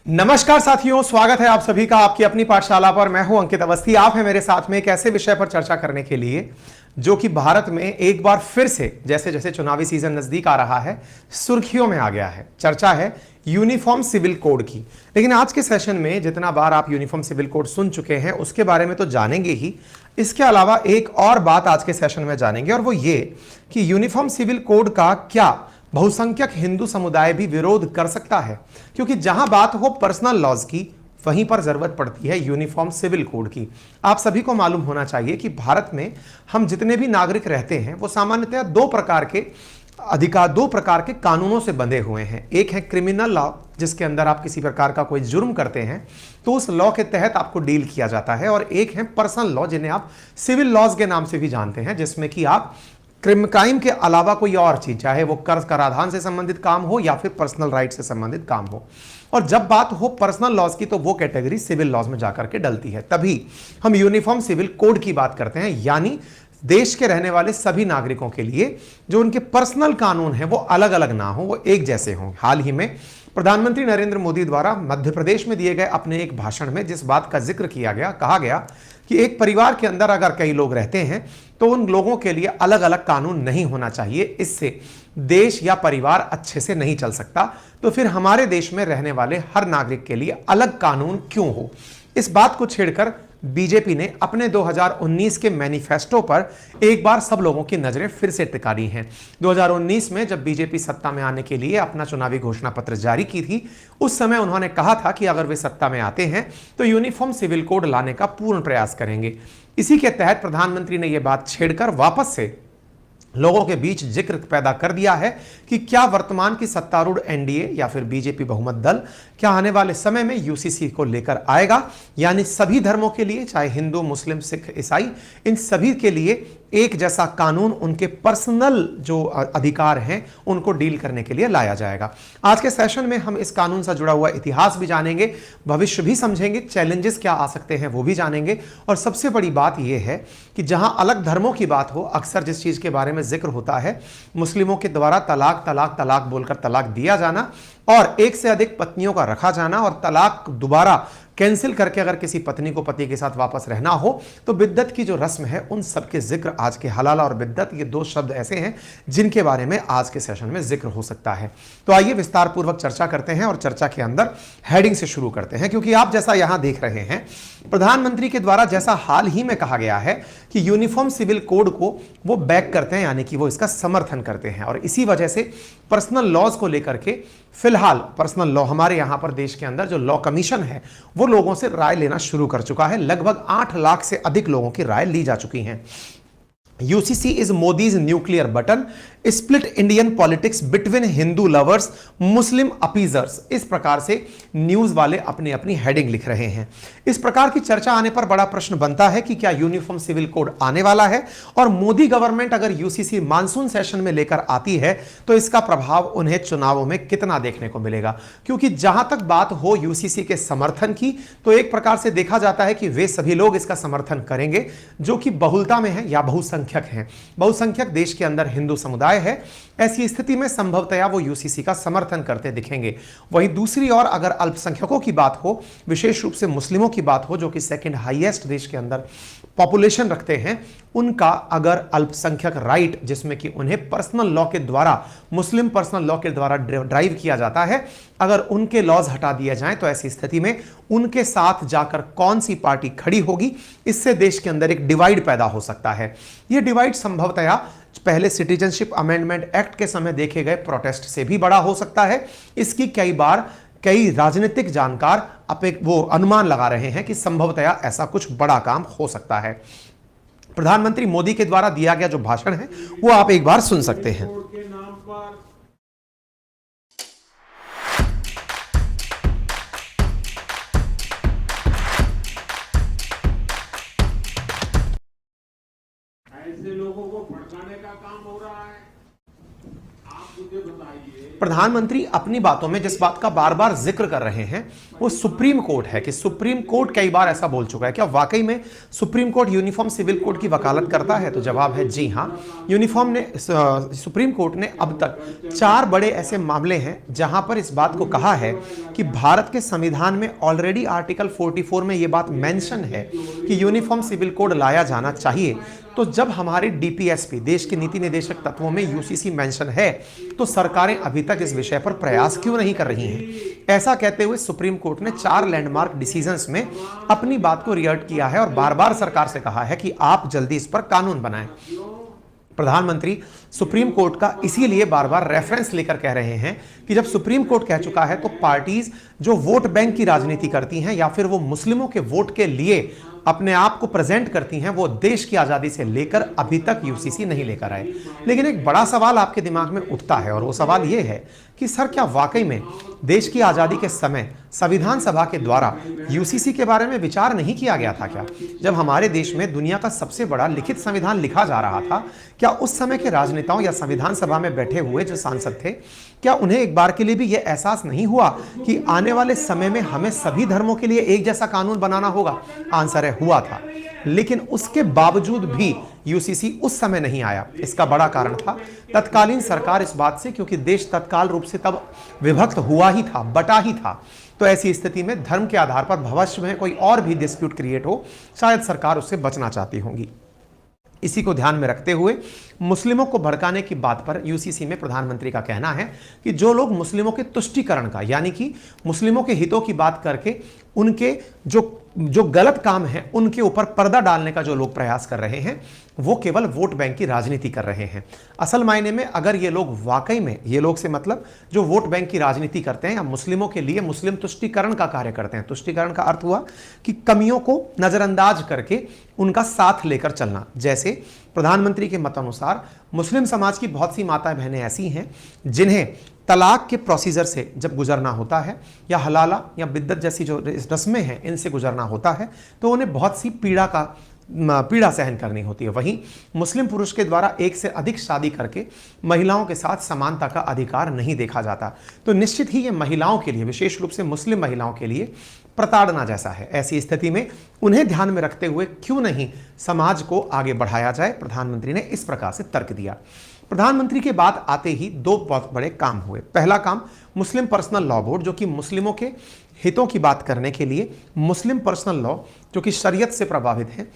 नमस्कार साथियों, स्वागत है आप सभी का आपकी अपनी पाठशाला पर। मैं हूं अंकित अवस्थी। आप हैं मेरे साथ में एक ऐसे विषय पर चर्चा करने के लिए जो कि भारत में एक बार फिर से जैसे जैसे चुनावी सीजन नजदीक आ रहा है सुर्खियों में आ गया है। चर्चा है यूनिफॉर्म सिविल कोड की। लेकिन आज के सेशन में जितना बार आप यूनिफॉर्म सिविल कोड सुन चुके हैं उसके बारे में तो जानेंगे ही, इसके अलावा एक और बात आज के सेशन में जानेंगे और वो ये कि यूनिफॉर्म सिविल कोड का क्या बहुसंख्यक हिंदू समुदाय भी विरोध कर सकता है। क्योंकि जहां बात हो पर्सनल लॉज की वहीं पर जरूरत पड़ती है यूनिफॉर्म सिविल कोड की। आप सभी को मालूम होना चाहिए कि भारत में हम जितने भी नागरिक रहते हैं वो सामान्यतः दो प्रकार के कानूनों से बंधे हुए हैं। एक है क्रिमिनल लॉ, जिसके अंदर आप किसी प्रकार का कोई जुर्म करते हैं तो उस लॉ के तहत आपको डील किया जाता है, और एक है पर्सनल लॉ जिन्हें आप सिविल लॉज के नाम से भी जानते हैं, जिसमें कि आप क्राइम के अलावा कोई और चीज, चाहे वो कर्ज कराधान से संबंधित काम हो या फिर पर्सनल राइट से संबंधित काम हो। और जब बात हो पर्सनल लॉज की तो वो कैटेगरी सिविल लॉज में जाकर के डलती है। तभी हम यूनिफॉर्म सिविल कोड की बात करते हैं, यानी देश के रहने वाले सभी नागरिकों के लिए जो उनके पर्सनल कानून है वो अलग अलग ना हो, वो एक जैसे हों। हाल ही में प्रधानमंत्री नरेंद्र मोदी द्वारा मध्य प्रदेश में दिए गए अपने एक भाषण में जिस बात का जिक्र किया गया, कहा गया कि एक परिवार के अंदर अगर कई लोग रहते हैं तो उन लोगों के लिए अलग अलग कानून नहीं होना चाहिए, इससे देश या परिवार अच्छे से नहीं चल सकता। तो फिर हमारे देश में रहने वाले हर नागरिक के लिए अलग कानून क्यों हो। इस बात को छेड़कर बीजेपी ने अपने 2019 के मैनिफेस्टो पर एक बार सब लोगों की नजरें फिर से टिकारी हैं। 2019 में जब बीजेपी सत्ता में आने के लिए अपना चुनावी घोषणा पत्र जारी की थी, उस समय उन्होंने कहा था कि अगर वे सत्ता में आते हैं तो यूनिफॉर्म सिविल कोड लाने का पूर्ण प्रयास करेंगे। इसी के तहत प्रधानमंत्री ने यह बात छेड़कर वापस से लोगों के बीच जिक्र पैदा कर दिया है कि क्या वर्तमान की सत्तारूढ़ एनडीए या फिर बीजेपी बहुमत दल क्या आने वाले समय में यूसीसी को लेकर आएगा, यानी सभी धर्मों के लिए, चाहे हिंदू, मुस्लिम, सिख, ईसाई, इन सभी के लिए एक जैसा कानून, उनके पर्सनल जो अधिकार हैं उनको डील करने के लिए लाया जाएगा। आज के सेशन में हम इस कानून से जुड़ा हुआ इतिहास भी जानेंगे, भविष्य भी समझेंगे, चैलेंजेस क्या आ सकते हैं वो भी जानेंगे। और सबसे बड़ी बात यह है कि जहां अलग धर्मों की बात हो, अक्सर जिस चीज के बारे में जिक्र होता है मुस्लिमों के द्वारा तलाक तलाक तलाक बोलकर तलाक दिया जाना और एक से अधिक पत्नियों का रखा जाना और तलाक दोबारा कैंसिल करके अगर किसी पत्नी को पति के साथ वापस रहना हो तो बिद्दत की जो रस्म है, उन सब के जिक्र आज के हलाला और बिद्दत, ये दो शब्द ऐसे हैं जिनके बारे में आज के सेशन में जिक्र हो सकता है। तो आइए विस्तार पूर्वक चर्चा करते हैं और चर्चा के अंदर हेडिंग से शुरू करते हैं, क्योंकि आप जैसा यहां देख रहे हैं प्रधानमंत्री के द्वारा जैसा हाल ही में कहा गया है कि यूनिफॉर्म सिविल कोड को वो बैक करते हैं, यानी कि वो इसका समर्थन करते हैं। और इसी वजह से पर्सनल लॉज को लेकर के फिलहाल पर्सनल लॉ हमारे यहां पर देश के अंदर जो लॉ कमीशन है वो लोगों से राय लेना शुरू कर चुका है। लगभग 8 लाख से अधिक लोगों की राय ली जा चुकी है। UCC is Modi's nuclear button, split Indian politics between Hindu lovers, Muslim appeasers, इस प्रकार से न्यूज वाले अपनी अपनी हेडिंग लिख रहे हैं। इस प्रकार की चर्चा आने पर बड़ा प्रश्न बनता है कि क्या यूनिफॉर्म सिविल कोड आने वाला है, और मोदी गवर्नमेंट अगर यूसीसी मानसून सेशन में लेकर आती है तो इसका प्रभाव उन्हें चुनावों में कितना देखने को मिलेगा। क्योंकि जहां तक बात हो यूसीसी के समर्थन की, तो एक प्रकार से देखा जाता है कि वे सभी लोग इसका समर्थन करेंगे जो कि बहुलता में है या बहुसंख्यक हैं। बहुसंख्यक देश के अंदर हिंदू समुदाय है, ऐसी स्थिति में संभवतया वो यूसीसी का समर्थन करते दिखेंगे। वहीं दूसरी ओर अगर अल्पसंख्यकों की बात हो, विशेष रूप से मुस्लिमों की बात हो जो कि सेकंड हाईएस्ट देश के अंदर पॉपुलेशन रखते हैं, उनका अगर अल्पसंख्यक राइट, जिसमें कि उन्हें पर्सनल लॉ के द्वारा, मुस्लिम पर्सनल लॉ के द्वारा ड्राइव किया जाता है, अगर उनके लॉज हटा दिए जाएं तो ऐसी स्थिति में उनके साथ जाकर कौन सी पार्टी खड़ी होगी, इससे देश के अंदर एक डिवाइड पैदा हो सकता है। यह डिवाइड संभवतया पहले सिटीजनशिप अमेंडमेंट एक्ट के समय देखे गए प्रोटेस्ट से भी बड़ा हो सकता है। इसकी कई राजनीतिक जानकार वो अनुमान लगा रहे हैं कि संभवतया ऐसा कुछ बड़ा काम हो सकता है। प्रधानमंत्री मोदी के द्वारा दिया गया जो भाषण है वो आप एक बार सुन सकते हैं। ऐसे लोगों को भड़काने का काम हो रहा है। आप मुझे बताइए प्रधानमंत्री अपनी बातों में जिस बात का बार बार जिक्र कर रहे हैं वो सुप्रीम कोर्ट है कि सुप्रीम कोर्ट कई बार ऐसा बोल चुका है। क्या वाकई में Supreme Court uniform civil code की वकालत करता है? तो जवाब है जी हां। सुप्रीम कोर्ट ने अब तक 4 बड़े ऐसे मामले हैं जहां पर इस बात को कहा है कि भारत के संविधान में ऑलरेडी आर्टिकल 44 में यह बात मेंशन है कि यूनिफॉर्म सिविल कोड लाया जाना चाहिए। तो जब हमारे डीपीएसपी देश के नीति निर्देशक तत्वों में यूसीसी मेंशन है तो सरकारें अभी तक इस विषय पर प्रयास क्यों नहीं कर रही हैं? ऐसा कहते हुए सुप्रीम कोर्ट ने 4 लैंडमार्क डिसीजंस में अपनी बात को रिअर्ट किया है और बार बार सरकार से कहा है कि आप जल्दी इस पर कानून बनाएं। प्रधानमंत्री सुप्रीम कोर्ट का इसीलिए बार बार रेफरेंस लेकर कह रहे हैं कि जब सुप्रीम कोर्ट कह चुका है तो पार्टीज जो वोट बैंक की राजनीति करती हैं या फिर वो मुस्लिमों के वोट के लिए अपने आप को प्रेजेंट करती हैं, वो देश की आजादी से लेकर अभी तक यूसीसी नहीं लेकर आए। लेकिन एक बड़ा सवाल आपके दिमाग में उठता है और वो सवाल ये है कि सर क्या वाकई में देश की आजादी के समय संविधान सभा के द्वारा यूसीसी के बारे में विचार नहीं किया गया था क्या? जब हमारे देश में दुनिया का सबसे बड़ा लिखित संविधान लिखा जा रहा था, क्या उस समय के राजनेताओं या संविधान सभा में बैठे हुए जो सांसद थे, क्या उन्हें एक बार के लिए भी यह एहसास नहीं हुआ कि आने वाले समय में हमें सभी धर्मों के लिए एक जैसा कानून बनाना होगा? आंसर है हुआ था, लेकिन उसके बावजूद भी यूसीसी उस समय नहीं आया। इसका बड़ा कारण था तत्कालीन सरकार इस बात से, क्योंकि देश तत्काल रूप से तब विभक्त हुआ ही था, बटा ही था। तो ऐसी स्थिति में धर्म के आधार पर भविष्य में कोई और भी डिस्प्यूट क्रिएट हो, शायद सरकार उससे बचना चाहती होगी। इसी को ध्यान में रखते हुए मुस्लिमों को भड़काने की बात पर यूसीसी में प्रधानमंत्री का कहना है कि जो लोग मुस्लिमों के तुष्टीकरण का यानी कि मुस्लिमों के हितों की बात करके उनके जो गलत काम है उनके ऊपर पर्दा डालने का जो लोग प्रयास कर रहे हैं वो केवल वोट बैंक की राजनीति कर रहे हैं। असल मायने में अगर ये लोग वाकई में, ये लोग से मतलब जो वोट बैंक की राजनीति करते हैं या मुस्लिमों के लिए मुस्लिम तुष्टीकरण का कार्य करते हैं, तुष्टीकरण का अर्थ हुआ कि कमियों को नजरअंदाज करके उनका साथ लेकर चलना। जैसे प्रधानमंत्री के मत अनुसार मुस्लिम समाज की बहुत सी माताएं बहनें ऐसी हैं जिन्हें तलाक के प्रोसीजर से जब गुजरना होता है या हलाला या बिद्दत जैसी जो रस्में हैं इनसे गुजरना होता है तो उन्हें बहुत सी पीड़ा सहन करनी होती है। वहीं मुस्लिम पुरुष के द्वारा एक से अधिक शादी करके महिलाओं के साथ समानता का अधिकार नहीं देखा जाता। तो निश्चित ही ये महिलाओं के लिए, विशेष रूप से मुस्लिम महिलाओं के लिए प्रताड़ना जैसा है। ऐसी स्थिति में उन्हें ध्यान में रखते हुए क्यों नहीं समाज को आगे बढ़ाया जाए? प्रधानमंत्री ने इस प्रकार से तर्क दिया। प्रधानमंत्री के बाद आते ही 2 बहुत बड़े काम हुए। पहला काम, मुस्लिम पर्सनल लॉ बोर्ड जो कि मुस्लिमों के हितों की बात करने के लिए मुस्लिम पर्सनल लॉ जो कि शरीयत से प्रभावित है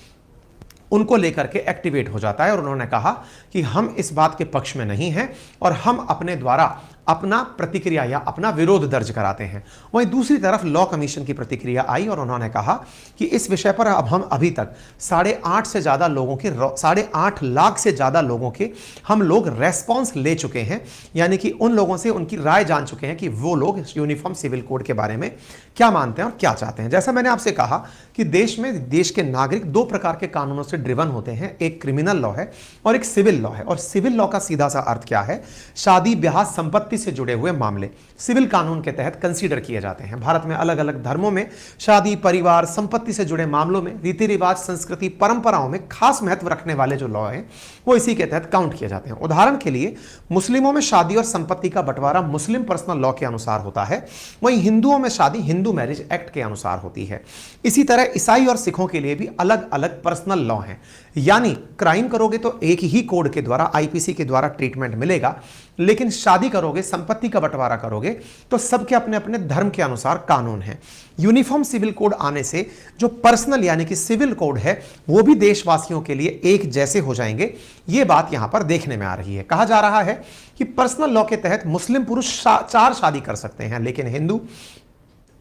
उनको लेकर के एक्टिवेट हो जाता है और उन्होंने कहा कि हम इस बात के पक्ष में नहीं हैं और हम अपने द्वारा अपना प्रतिक्रिया या अपना विरोध दर्ज कराते हैं। वहीं दूसरी तरफ लॉ कमीशन की प्रतिक्रिया आई और उन्होंने कहा कि इस विषय पर अब हम अभी तक 8.5 से ज़्यादा लोगों के 8.5 लाख से ज़्यादा लोगों के हम लोग रेस्पॉन्स ले चुके हैं, यानी कि उन लोगों से उनकी राय जान चुके हैं कि वो लोग यूनिफॉर्म सिविल कोड के बारे में क्या मानते हैं और क्या चाहते हैं। जैसा मैंने आपसे कहा कि देश में देश के नागरिक 2 प्रकार के कानूनों से ड्रिवन होते हैं, एक क्रिमिनल लॉ है और एक सिविल लॉ है। और सिविल लॉ का सीधा सा अर्थ क्या है? शादी ब्याह संपत्ति से जुड़े हुए मामले सिविल कानून के तहत कंसीडर किए जाते हैं। भारत में अलग अलग धर्मों में शादी, परिवार, संपत्ति से जुड़े मामलों में रीति रिवाज, संस्कृति, परंपराओं में खास महत्व रखने वाले जो लॉ हैं वो इसी के तहत काउंट किए जाते हैं। उदाहरण के लिए मुस्लिमों में शादी और संपत्ति का बंटवारा मुस्लिम पर्सनल लॉ के अनुसार होता है, वहीं हिंदुओं में शादी हिंदू मैरिज एक्ट के अनुसार होती है। इसी तरह ईसाई और सिखों के लिए भी अलग अलग पर्सनल लॉ हैं, यानी क्राइम करोगे तो एक ही कोड के द्वारा, आईपीसी के द्वारा ट्रीटमेंट मिलेगा, लेकिन शादी करोगे, संपत्ति का बंटवारा करोगे तो सबके अपने अपने धर्म के अनुसार कानून है। यूनिफॉर्म सिविल कोड आने से जो पर्सनल यानी कि सिविल कोड है वो भी देशवासियों के लिए एक जैसे हो जाएंगे। ये बात यहां पर देखने में आ रही है। कहा जा रहा है कि पर्सनल लॉ के तहत मुस्लिम पुरुष 4 शादी कर सकते हैं, लेकिन हिंदू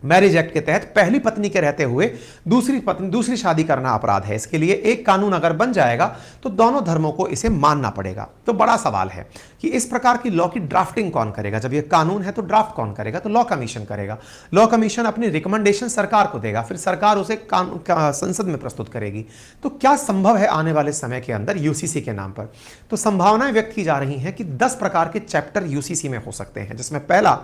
मैरिज एक्ट के तहत पहली पत्नी के रहते हुए दूसरी शादी करना अपराध है। इसके लिए एक कानून अगर बन जाएगा तो दोनों धर्मों को इसे मानना पड़ेगा। तो बड़ा सवाल है कि इस प्रकार की लॉ की ड्राफ्टिंग कौन करेगा? जब ये कानून है तो ड्राफ्ट कौन करेगा? तो लॉ कमीशन करेगा। लॉ कमीशन अपनी रिकमेंडेशन सरकार को देगा, फिर सरकार उसे संसद में प्रस्तुत करेगी। तो क्या संभव है आने वाले समय के अंदर यूसीसी के नाम पर? तो संभावनाएं व्यक्त की जा रही हैं कि 10 प्रकार के चैप्टर यूसीसी में हो सकते हैं, जिसमें पहला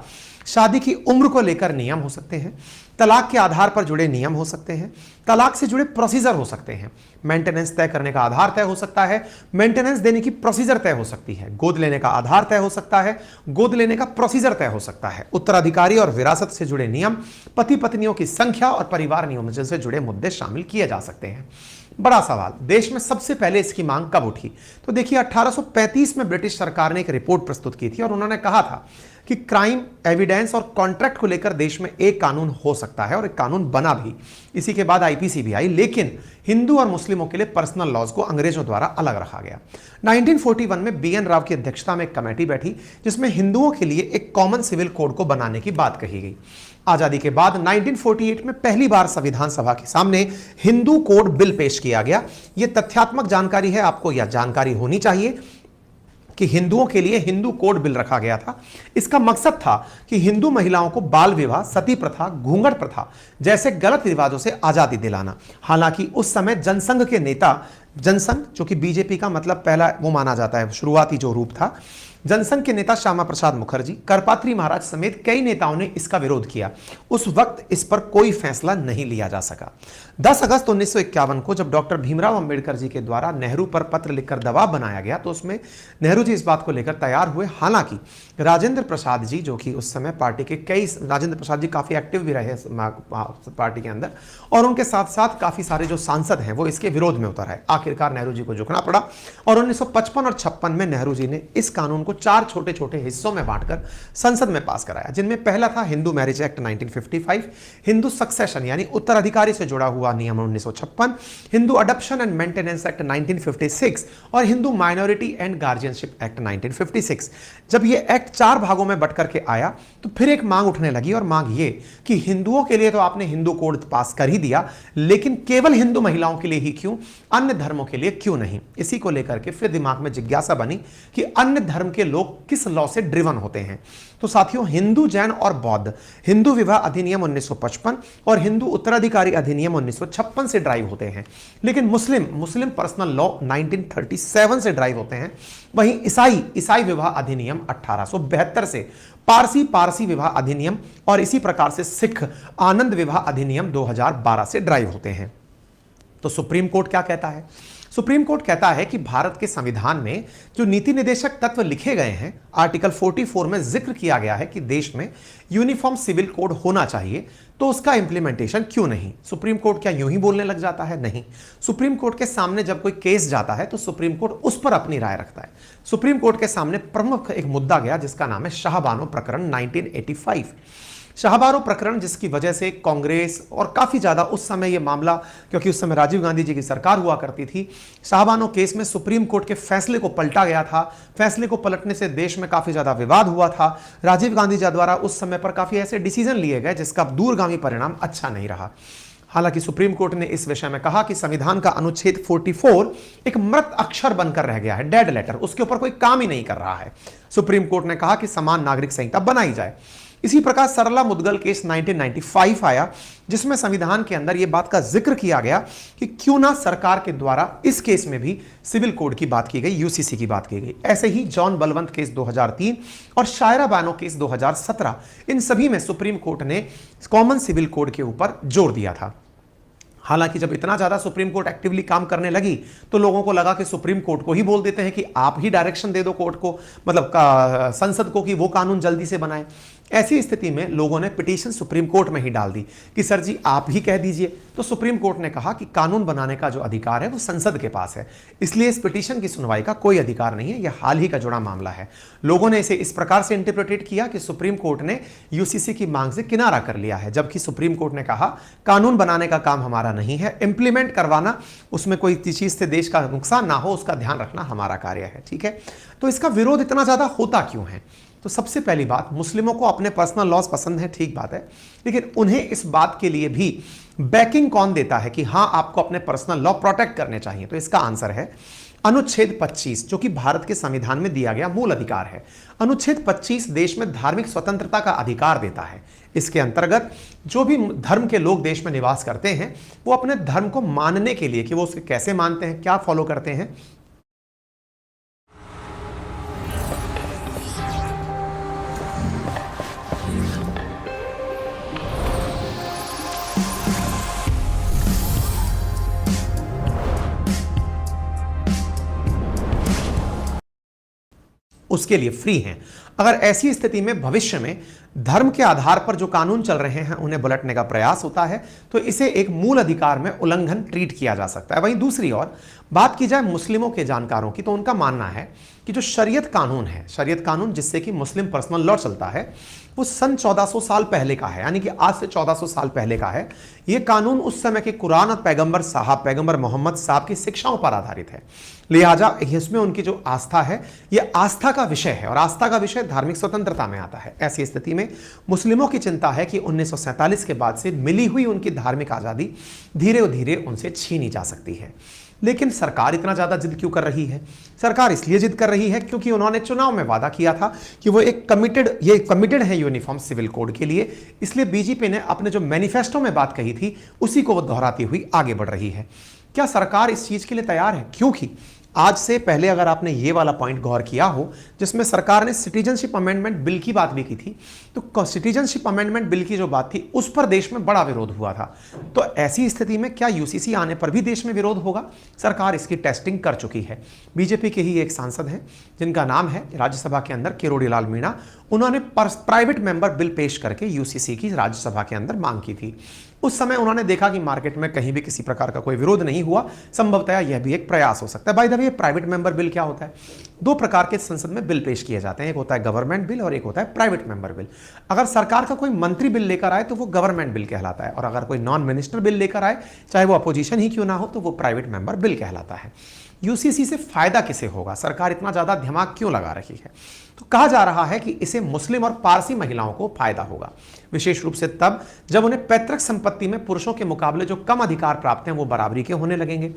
शादी की उम्र को लेकर नियम हो सकते हैं, तलाक के आधार पर जुड़े नियम हो सकते हैं, तलाक से जुड़े प्रोसीजर हो सकते हैं, मेंटेनेंस तय करने का आधार तय हो सकता है, मेंटेनेंस देने की प्रोसीजर तय हो सकती है, गोद लेने का आधार तय हो सकता है, गोद लेने का प्रोसीजर तय हो सकता है, उत्तराधिकारी और विरासत से जुड़े नियम, पति पत्नियों की संख्या और परिवार नियोजन से जुड़े मुद्दे शामिल किए जा सकते हैं। बड़ा सवाल, देश में सबसे पहले इसकी मांग कब उठी? तो देखिए 1835 में ब्रिटिश सरकार ने एक रिपोर्ट प्रस्तुत की थी और उन्होंने कहा था कि क्राइम, एविडेंस और कॉन्ट्रैक्ट को लेकर देश में एक कानून हो सकता है और एक कानून बना भी। इसी के बाद आईपीसी भी आई, लेकिन हिंदू और मुस्लिमों के लिए पर्सनल लॉज को अंग्रेजों द्वारा अलग रखा गया। 1941 में बीएन राव की अध्यक्षता में एक कमेटी बैठी जिसमें हिंदुओं के लिए एक कॉमन सिविल कोड को बनाने की बात कही गई। आजादी के बाद 1948 में पहली बार संविधान सभा के सामने हिंदू कोड बिल पेश किया गया। यह तथ्यात्मक जानकारी है, आपको यह जानकारी होनी चाहिए कि हिंदुओं के लिए हिंदू कोड बिल रखा गया था। इसका मकसद था कि हिंदू महिलाओं को बाल विवाह, सती प्रथा, घूंघट प्रथा जैसे गलत रिवाजों से आजादी दिलाना। हालांकि उस समय जनसंघ के नेता, जनसंघ जो कि बीजेपी का मतलब पहला वो माना जाता है, शुरुआती जो रूप था, जनसंघ के नेता श्यामा प्रसाद मुखर्जी, करपात्री महाराज समेत कई नेताओं ने इसका विरोध किया। उस वक्त इस पर कोई फैसला नहीं लिया जा सका। 10 अगस्त 1951 को जब डॉक्टर भीमराव अंबेडकर जी के द्वारा नेहरू पर पत्र लिखकर दबाव बनाया गया तो उसमें नेहरू जी इस बात को लेकर तैयार हुए। हालांकि राजेंद्र प्रसाद जी, जो कि उस समय पार्टी के राजेंद्र प्रसाद जी काफी एक्टिव भी रहे पार्टी के अंदर, और उनके साथ साथ काफी सारे जो सांसद हैं वो इसके विरोध में उतर आए। आखिरकार नेहरू जी को झुकना पड़ा और 1955 और 56 में नेहरू जी ने इस कानून को 4 छोटे छोटे हिस्सों में बांटकर संसद में पास कराया, जिनमें पहला था Hindu marriage act 1955, Hindu succession यानी उत्तराधिकारी से जुड़ा हुआ नियम 1956, Hindu adoption and maintenance act 1956 और Hindu minority and guardianship act 1956। जब यह एक्ट 4 भागों में बंट करके आया तो फिर एक मांग उठने लगी, और मांग ये कि हिंदुओं के लिए तो आपने हिंदू कोड पास कर ही दिया, लेकिन केवल हिंदू महिलाओं के लिए ही क्यों, अन्य धर्मों के लिए क्यों नहीं? इसी को लेकर के फिर दिमाग में जिज्ञासा बनी कि अन्य धर्म के लोग किस लॉ से ड्रिवन होते हैं। तो साथियों, हिंदू, जैन और बौद्ध हिंदू विवाह अधिनियम 1955 और हिंदू उत्तराधिकारी अधिनियम 1956 से ड्राइव होते हैं, लेकिन मुस्लिम पर्सनल लॉ 1937 से ड्राइव होते हैं। वहीं ईसाई विवाह अधिनियम 1872 से, पारसी विवाह अधिनियम और इसी प्रकार से सिख आनंद विवाह अधिनियम 2012 से ड्राइव होते हैं। तो सुप्रीम कोर्ट क्या कहता है? सुप्रीम कोर्ट कहता है कि भारत के संविधान में जो नीति निर्देशक तत्व लिखे गए हैं, आर्टिकल 44 में जिक्र किया गया है कि देश में यूनिफॉर्म सिविल कोड होना चाहिए, तो उसका इंप्लीमेंटेशन क्यों नहीं? सुप्रीम कोर्ट क्या यूं ही बोलने लग जाता है? नहीं। सुप्रीम कोर्ट के सामने जब कोई केस जाता है तो सुप्रीम कोर्ट उस पर अपनी राय रखता है। सुप्रीम कोर्ट के सामने प्रमुख एक मुद्दा गया जिसका नाम है शाहबानो प्रकरण 1985। शाहबानो प्रकरण, जिसकी वजह से कांग्रेस और काफी ज्यादा उस समय यह मामला, क्योंकि उस समय राजीव गांधी जी की सरकार हुआ करती थी, शाहबानो केस में सुप्रीम कोर्ट के फैसले को पलटा गया था। फैसले को पलटने से देश में काफी ज्यादा विवाद हुआ था। राजीव गांधी जी द्वारा उस समय पर काफी ऐसे डिसीजन लिए गए जिसका दूरगामी परिणाम अच्छा नहीं रहा। हालांकि सुप्रीम कोर्ट ने इस विषय में कहा कि संविधान का अनुच्छेद 44 एक मृत अक्षर बनकर रह गया है, डेड लेटर, उसके ऊपर कोई काम ही नहीं कर रहा है। सुप्रीम कोर्ट ने कहा कि समान नागरिक संहिता बनाई जाए। इसी प्रकार सरला मुदगल केस 1995 आया, जिसमें संविधान के अंदर यह बात का जिक्र किया गया कि क्यों ना सरकार के द्वारा इस केस में भी सिविल कोड की बात की गई, यूसीसी की बात की गई। ऐसे ही जॉन बलवंत केस 2003 और शायरा बानो केस 2017, इन सभी में सुप्रीम कोर्ट ने कॉमन सिविल कोड के ऊपर जोर दिया था। हालांकि जब इतना ज्यादा सुप्रीम कोर्ट एक्टिवली काम करने लगी तो लोगों को लगा कि सुप्रीम कोर्ट को ही बोल देते हैं कि आप ही डायरेक्शन दे दो कोर्ट को, मतलब संसद को, कि वो कानून जल्दी से बनाए। ऐसी स्थिति में लोगों ने पिटीशन सुप्रीम कोर्ट में ही डाल दी कि सर जी आप ही कह दीजिए। तो सुप्रीम कोर्ट ने कहा कि कानून बनाने का जो अधिकार है वो संसद के पास है, इसलिए इस पिटीशन की सुनवाई का कोई अधिकार नहीं है। यह हाल ही का जुड़ा मामला है। लोगों ने इसे इस प्रकार से इंटरप्रेटेट किया कि सुप्रीम कोर्ट ने यूसीसी की मांग से किनारा कर लिया है, जबकि सुप्रीम कोर्ट ने कहा कानून बनाने का काम हमारा नहीं है, इंप्लीमेंट करवाना, उसमें कोई चीज से देश का नुकसान ना हो उसका ध्यान रखना हमारा कार्य है। ठीक है, तो इसका विरोध इतना ज्यादा होता क्यों है? तो सबसे पहली बात, मुस्लिमों को अपने पर्सनल लॉज पसंद है, ठीक बात है, लेकिन उन्हें इस बात के लिए भी बैकिंग कौन देता है कि हां आपको अपने पर्सनल लॉ प्रोटेक्ट करने चाहिए? तो इसका आंसर है अनुच्छेद 25, जो कि भारत के संविधान में दिया गया मूल अधिकार है। अनुच्छेद 25 देश में धार्मिक स्वतंत्रता का अधिकार देता है। इसके अंतर्गत जो भी धर्म के लोग देश में निवास करते हैं वो अपने धर्म को मानने के लिए, कि वो उसे कैसे मानते हैं, क्या फॉलो करते हैं, उसके लिए फ्री हैं। अगर ऐसी स्थिति में भविष्य में धर्म के आधार पर जो कानून चल रहे हैं उन्हें पलटने का प्रयास होता है तो इसे एक मूल अधिकार में उल्लंघन ट्रीट किया जा सकता है। वहीं दूसरी ओर बात की जाए मुस्लिमों के जानकारों की, तो उनका मानना है कि जो शरीयत कानून है, शरीयत कानून जिससे कि मुस्लिम पर्सनल लॉ चलता है, वो सन 1400 साल पहले का है, यानी कि आज से 1400 साल पहले का है। ये कानून उस समय के कुरान और पैगंबर मोहम्मद साहब की शिक्षाओं पर आधारित है। लिहाजा इसमें उनकी जो आस्था है ये आस्था का विषय है और आस्था का विषय धार्मिक स्वतंत्रता में आता है। ऐसी स्थिति में मुस्लिमों की चिंता है कि 1947 के बाद से मिली हुई उनकी धार्मिक आजादी धीरे धीरे उनसे छीनी जा सकती है। लेकिन सरकार इतना ज्यादा जिद क्यों कर रही है? सरकार इसलिए जिद कर रही है क्योंकि उन्होंने चुनाव में वादा किया था कि वो एक कमिटेड है यूनिफॉर्म सिविल कोड के लिए। इसलिए बीजेपी ने अपने जो मैनिफेस्टो में बात कही थी उसी को वो दोहराती हुई आगे बढ़ रही है। क्या सरकार इस चीज के लिए तैयार है? क्योंकि आज से पहले अगर आपने ये वाला पॉइंट गौर किया हो जिसमें सरकार ने सिटीजनशिप अमेंडमेंट बिल की बात भी की थी, तो सिटीजनशिप अमेंडमेंट बिल की जो बात थी उस पर देश में बड़ा विरोध हुआ था। तो ऐसी स्थिति में क्या यूसीसी आने पर भी देश में विरोध होगा? सरकार इसकी टेस्टिंग कर चुकी है। बीजेपी के ही एक सांसद हैं जिनका नाम है राज्यसभा के अंदर किरोड़ी लाल मीणा, उन्होंने प्राइवेट मेंबर बिल पेश करके यूसीसी की राज्यसभा के अंदर मांग की थी। उस समय उन्होंने देखा कि मार्केट में कहीं भी किसी प्रकार का कोई विरोध नहीं हुआ, संभवतः यह भी एक प्रयास हो सकता है। By the way, private member bill क्या होता है? दो प्रकार के संसद में बिल पेश किए जाते हैं, एक होता है गवर्नमेंट बिल और एक होता है प्राइवेट मेंबर बिल। अगर सरकार का कोई मंत्री बिल लेकर आए तो वो गवर्नमेंट बिल कहलाता है, और अगर कोई नॉन मिनिस्टर बिल लेकर आए, चाहे वो अपोजिशन ही क्यों ना हो, तो वो प्राइवेट मेंबर बिल कहलाता है। यूसीसी से फायदा किसे होगा? सरकार इतना ज्यादा दिमाग क्यों लगा रही है? तो कहा जा रहा है कि इसे मुस्लिम और पारसी महिलाओं को फायदा होगा, विशेष रूप से तब जब उन्हें पैतृक संपत्ति में पुरुषों के मुकाबले जो कम अधिकार प्राप्त हैं वो बराबरी के होने लगेंगे।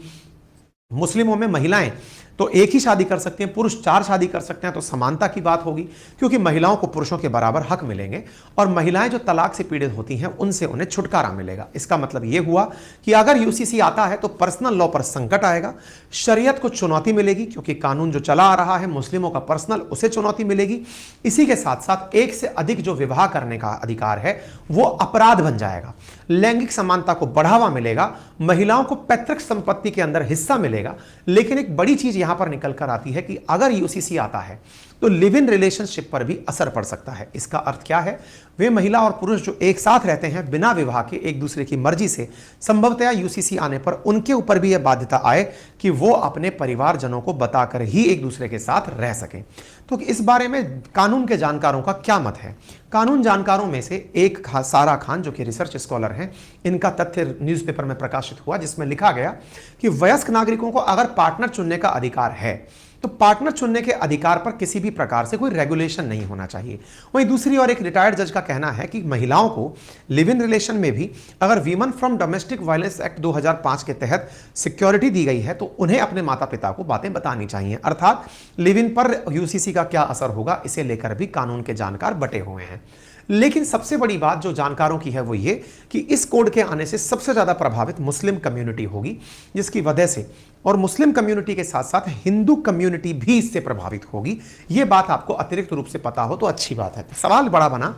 मुस्लिमों में महिलाएं तो एक ही शादी कर सकती हैं, पुरुष 4 शादी कर सकते हैं, तो समानता की बात होगी क्योंकि महिलाओं को पुरुषों के बराबर हक मिलेंगे, और महिलाएं जो तलाक से पीड़ित होती हैं उनसे उन्हें छुटकारा मिलेगा। इसका मतलब यह हुआ कि अगर यूसीसी आता है तो पर्सनल लॉ पर संकट आएगा, शरीयत को चुनौती मिलेगी क्योंकि कानून जो चला आ रहा है मुस्लिमों का पर्सनल, उसे चुनौती मिलेगी। इसी के साथ साथ एक से अधिक जो विवाह करने का अधिकार है वो अपराध बन जाएगा, लैंगिक समानता को बढ़ावा मिलेगा, महिलाओं को पैतृक संपत्ति के अंदर हिस्सा मिलेगा। लेकिन एक बड़ी चीज यहां पर निकल कर आती है कि अगर यूसीसी आता है तो लिव इन रिलेशनशिप पर भी असर पड़ सकता है। इसका अर्थ क्या है? वे महिला और पुरुष जो एक साथ रहते हैं बिना विवाह के एक दूसरे की मर्जी से, संभवतः यूसीसी आने पर उनके ऊपर भी यह बाध्यता आए कि वो अपने परिवारजनों को बताकर ही एक दूसरे के साथ रह सकें। तो इस बारे में कानून के जानकारों का क्या मत है? कानून जानकारों में से एक सारा खान जो कि रिसर्च स्कॉलर हैं, इनका तथ्य न्यूज़पेपर में प्रकाशित हुआ जिसमें लिखा गया कि वयस्क नागरिकों को अगर पार्टनर चुनने का अधिकार है तो पार्टनर चुनने के अधिकार पर किसी भी प्रकार से कोई रेगुलेशन नहीं होना चाहिए। वहीं दूसरी ओर एक रिटायर्ड जज का कहना है कि महिलाओं को लिव इन रिलेशन में भी अगर women from domestic violence act 2005 के तहत सिक्योरिटी दी गई है तो उन्हें अपने माता पिता को बातें बतानी चाहिए। अर्थात लिव इन पर यूसीसी का क्या असर होगा, इसे लेकर भी कानून के जानकार बटे हुए हैं। लेकिन सबसे बड़ी बात जो जानकारों की है वो ये कि इस कोड के आने से सबसे ज्यादा प्रभावित मुस्लिम कम्युनिटी होगी, जिसकी वजह से, और मुस्लिम कम्युनिटी के साथ साथ हिंदू कम्युनिटी भी इससे प्रभावित होगी। ये बात आपको अतिरिक्त रूप से पता हो तो अच्छी बात है। सवाल बड़ा बना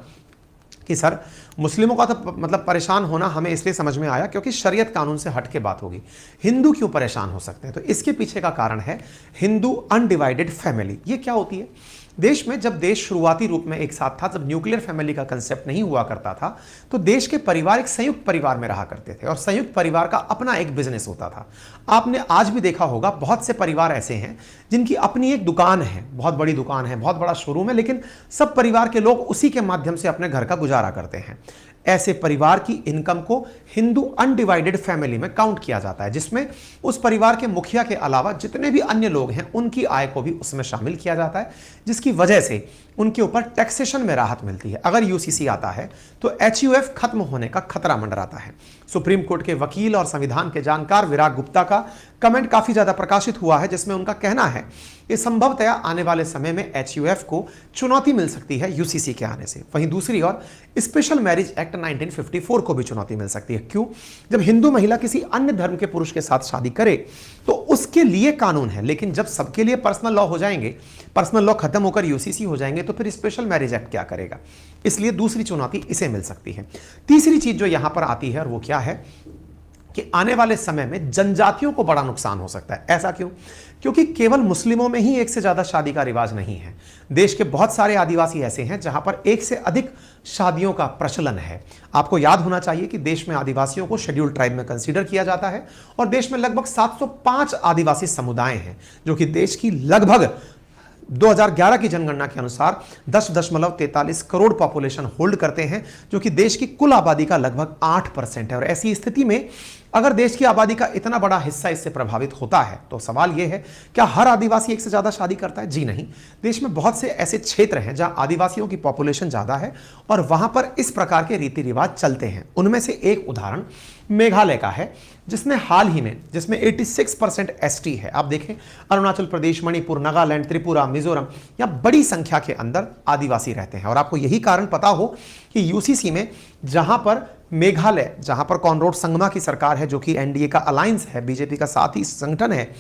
कि सर मुस्लिमों का तो मतलब परेशान होना हमें इसलिए समझ में आया क्योंकि शरीयत कानून से हट के बात होगी, हिंदू क्यों परेशान हो सकते हैं? तो इसके पीछे का कारण है हिंदू अनडिवाइडेड फैमिली। ये क्या होती है? देश में जब देश शुरुआती रूप में एक साथ था, जब न्यूक्लियर फैमिली का कंसेप्ट नहीं हुआ करता था, तो देश के परिवार एक संयुक्त परिवार में रहा करते थे और संयुक्त परिवार का अपना एक बिजनेस होता था। आपने आज भी देखा होगा बहुत से परिवार ऐसे हैं जिनकी अपनी एक दुकान है, बहुत बड़ी दुकान है, बहुत बड़ा शोरूम है, लेकिन सब परिवार के लोग उसी के माध्यम से अपने घर का गुजारा करते हैं। ऐसे परिवार की इनकम को हिंदू अनडिवाइडेड फैमिली में काउंट किया जाता है, जिसमें उस परिवार के मुखिया के अलावा जितने भी अन्य लोग हैं उनकी आय को भी उसमें शामिल किया जाता है, जिसकी वजह से उनके ऊपर टैक्सेशन में राहत मिलती है। अगर यूसीसी आता है तो एचयूएफ खत्म होने का खतरा मंडराता है। सुप्रीम कोर्ट के वकील और संविधान के जानकार विराग गुप्ता का कमेंट काफी ज्यादा प्रकाशित हुआ है, जिसमें उनका कहना है कि संभवतः आने वाले समय में एचयूएफ को चुनौती मिल सकती है यूसीसी के आने से। वहीं दूसरी ओर स्पेशल मैरिज एक्ट 1954 को भी चुनौती मिल सकती है। क्यों? जब हिंदू महिला किसी अन्य धर्म के पुरुष के साथ शादी करे तो उसके लिए कानून है, लेकिन जब सबके लिए पर्सनल लॉ हो जाएंगे, पर्सनल लॉ खत्म होकर यूसीसी हो जाएंगे, तो फिर स्पेशल मैरिज एक्ट क्या करेगा? इसलिए दूसरी चुनौती इसे मिल सकती है। तीसरी चीज जो यहां पर आती है और वो क्या है कि आने वाले समय में जनजातियों को बड़ा नुकसान हो सकता है। ऐसा क्यों? क्योंकि केवल मुस्लिमों में ही एक से ज्यादा शादी का रिवाज नहीं है। देश के बहुत सारे आदिवासी ऐसे हैं जहां पर एक से अधिक शादियों का प्रचलन है। आपको याद होना चाहिए कि देश में आदिवासियों को शेड्यूल्ड ट्राइब में कंसीडर किया जाता है और देश में लगभग 705 आदिवासी समुदाय हैं, जो कि देश की लगभग 2011 की जनगणना के अनुसार 10.43 करोड़ पॉपुलेशन होल्ड करते हैं, जो कि देश की कुल आबादी का लगभग 8% है। और ऐसी स्थिति में अगर देश की आबादी का इतना बड़ा हिस्सा इससे प्रभावित होता है तो सवाल यह है, क्या हर आदिवासी एक से ज्यादा शादी करता है? जी नहीं। देश में बहुत से ऐसे क्षेत्र हैं जहां आदिवासियों की पॉपुलेशन ज्यादा है और वहां पर इस प्रकार के रीति रिवाज चलते हैं। उनमें से एक उदाहरण मेघालय का है, जिसमें हाल ही में 86% एसटी है। आप देखें, अरुणाचल प्रदेश, मणिपुर, नागालैंड, त्रिपुरा, मिजोरम, या बड़ी संख्या के अंदर आदिवासी रहते हैं। और आपको यही कारण पता हो कि यूसीसी में जहां पर मेघालय, जहां पर कॉनराड संगमा की सरकार है, जो कि एनडीए का अलायंस है, बीजेपी का साथ ही संगठन है,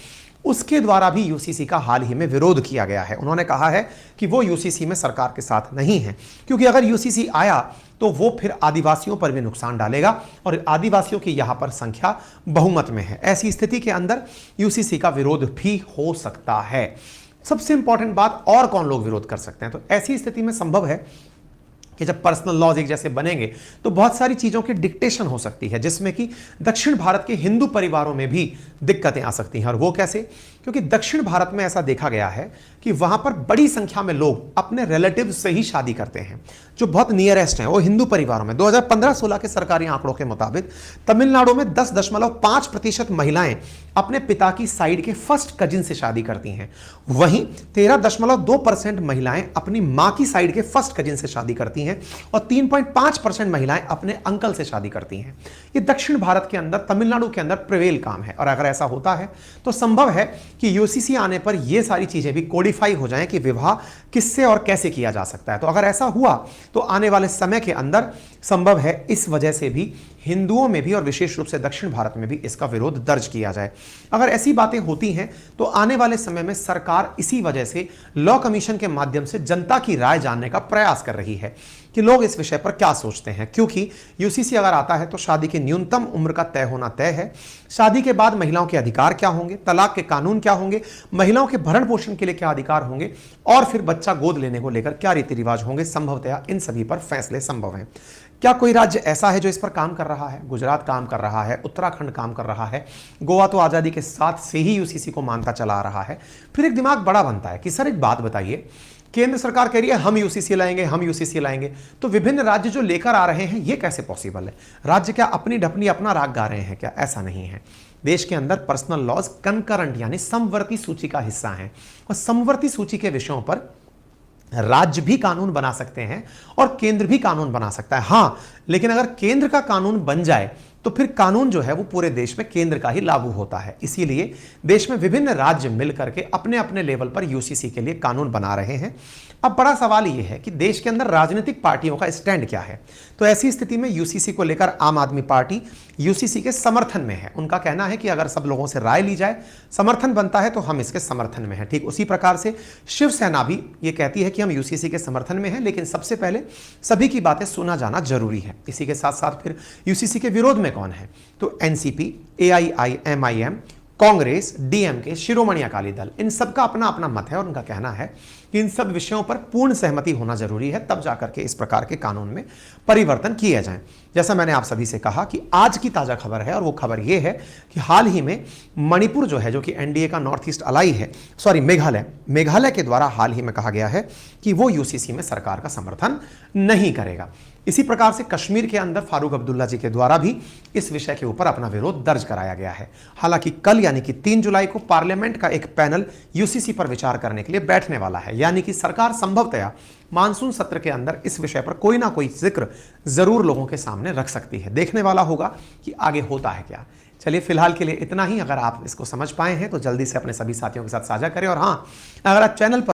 उसके द्वारा भी यूसीसी का हाल ही में विरोध किया गया है। उन्होंने कहा है कि वो यूसीसी में सरकार के साथ नहीं है, क्योंकि अगर यूसीसी आया तो वो फिर आदिवासियों पर भी नुकसान डालेगा और आदिवासियों की यहां पर संख्या बहुमत में है। ऐसी स्थिति के अंदर यूसीसी का विरोध भी हो सकता है। सबसे इंपॉर्टेंट बात, और कौन लोग विरोध कर सकते हैं? तो ऐसी स्थिति में संभव है कि जब पर्सनल लॉज एक जैसे बनेंगे तो बहुत सारी चीजों की डिक्टेशन हो सकती है, जिसमें कि दक्षिण भारत के हिंदू परिवारों में भी दिक्कतें आ सकती हैं। और वो कैसे? क्योंकि दक्षिण भारत में ऐसा देखा गया है कि वहां पर बड़ी संख्या में लोग अपने रिलेटिव से ही शादी करते हैं, जो बहुत नियरेस्ट हैं, वो हिंदू परिवारों में। 2015-16 के सरकारी आंकड़ों के मुताबिक तमिलनाडु में 10.5% महिलाएं अपने पिता की साइड के फर्स्ट कजिन से शादी करती हैं। वहीं 13.2% महिलाएं अपनी मां की साइड के फर्स्ट कजिन से शादी करती हैं और 3.5% महिलाएं अपने अंकल से शादी करती हैं। ये दक्षिण भारत के अंदर, तमिलनाडु के अंदर प्रिवेल काम है। और अगर ऐसा होता है तो संभव है कि यूसीसी आने पर ये सारी चीजें भी कोडिफाई हो जाएं कि विवाह किससे और कैसे किया जा सकता है। तो अगर ऐसा हुआ तो आने वाले समय के अंदर संभव है इस वजह से भी हिंदुओं में भी और विशेष रूप से दक्षिण भारत में भी इसका विरोध दर्ज किया जाए। अगर ऐसी बातें होती हैं तो आने वाले समय में सरकार इसी वजह से लॉ कमीशन के माध्यम से जनता की राय जानने का प्रयास कर रही है कि लोग इस विषय पर क्या सोचते हैं। क्योंकि यूसीसी अगर आता है तो शादी की न्यूनतम उम्र का तय होना तय है, शादी के बाद महिलाओं के अधिकार क्या होंगे, तलाक के कानून क्या होंगे, महिलाओं के भरण पोषण के लिए क्या अधिकार होंगे और फिर बच्चा गोद लेने को लेकर क्या रीति रिवाज होंगे। संभवतया इन सभी पर फैसले संभव हैं। क्या कोई राज्य ऐसा है जो इस पर काम कर रहा है? गुजरात काम कर रहा है, उत्तराखंड काम कर रहा है, गोवा तो आजादी के साथ से ही यूसीसी को मानता चला आ रहा है। फिर एक दिमाग बड़ा बनता है कि सर एक बात बताइए, केंद्र सरकार कह रही है हम यूसीसी लाएंगे, हम यूसीसी लाएंगे, तो विभिन्न राज्य जो लेकर आ रहे हैं ये कैसे पॉसिबल है? राज्य क्या अपनी ढपनी अपना राग गा रहे हैं क्या? ऐसा नहीं है। देश के अंदर पर्सनल लॉज कंकरेंट यानी समवर्ती सूची का हिस्सा हैं और समवर्ती सूची के विषयों पर राज्य भी कानून बना सकते हैं और केंद्र भी कानून बना सकता है। हां, लेकिन अगर केंद्र का कानून बन जाए तो फिर कानून जो है वो पूरे देश में केंद्र का ही लागू होता है। इसीलिए देश में विभिन्न राज्य मिलकर के अपने अपने लेवल पर यूसीसी के लिए कानून बना रहे हैं। अब बड़ा सवाल यह है कि देश के अंदर राजनीतिक पार्टियों का स्टैंड क्या है। तो ऐसी स्थिति में यूसीसी को लेकर आम आदमी पार्टी यूसीसी के समर्थन में है। उनका कहना है कि अगर सब लोगों से राय ली जाए, समर्थन बनता है तो हम इसके समर्थन में हैं। ठीक उसी प्रकार से शिवसेना भी ये कहती है कि हम यूसीसी के समर्थन में हैं, लेकिन सबसे पहले सभी की बातें सुना जाना जरूरी है। इसी के साथ साथ फिर यूसीसी के विरोध में कौन है? तो NCP, AIMIM, Congress, DMK, Shiromani Akali Dal, इन सबका अपना अपना मत है और उनका कहना है कि इन सब विषयों पर पूर्ण सहमति होना जरूरी है, तब जाकर के इस प्रकार के कानून में परिवर्तन किए जाएं। जैसा मैंने आप सभी से कहा कि आज की ताजा खबर है और वो खबर ये है कि हाल ही में मणिपुर जो है, जो कि एनडीए का नॉर्थ ईस्ट अलाई है, मेघालय के द्वारा हाल ही में कहा गया है कि वो यूसीसी में सरकार का समर्थन नहीं करेगा। इसी प्रकार से कश्मीर के अंदर फारूक अब्दुल्ला जी के द्वारा भी इस विषय के ऊपर अपना विरोध दर्ज कराया गया है। हालांकि कल यानी कि 3 जुलाई को पार्लियामेंट का एक पैनल यूसीसी पर विचार करने के लिए बैठने वाला है, यानी कि सरकार संभवतया मानसून सत्र के अंदर इस विषय पर कोई ना कोई जिक्र जरूर लोगों के सामने रख सकती है। देखने वाला होगा कि आगे होता है क्या। चलिए फिलहाल के लिए इतना ही। अगर आप इसको समझ पाए हैं तो जल्दी से अपने सभी साथियों के साथ साझा करें और हां, अगर आप चैनल पर